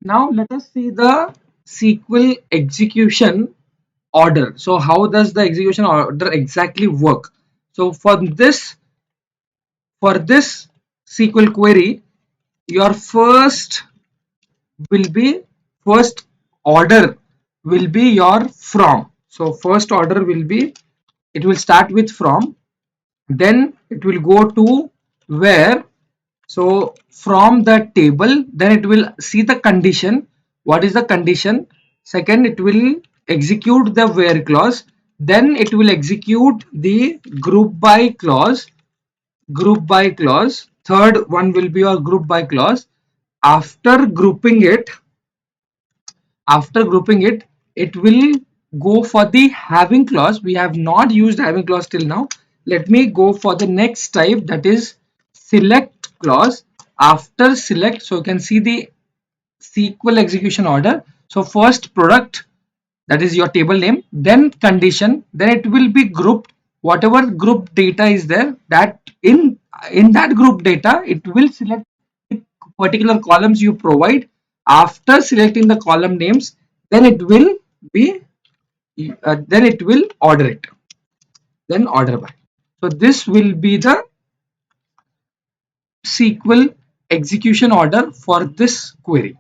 Now let us see the SQL execution order. So how does the execution order exactly work? So for this SQL query, your will be first order will be your from. So first order will be, it will start with from, then it will go to where. So from the table, then it will see the condition. What is the condition? Second, it will execute the where clause. Then it will execute the group by clause. Group by clause. Third one will be your group by clause. After grouping it, it will go for the having clause. We have not used having clause till now. Let me go for the next type, that is select clause. After select, so you can see the SQL execution order. So first product, that is your table name, then condition, then it will be grouped. Whatever group data is there, that in that group data, it will select the particular columns you provide. After selecting the column names, then it will be then it will order it, then order by. So this will be the SQL execution order for this query.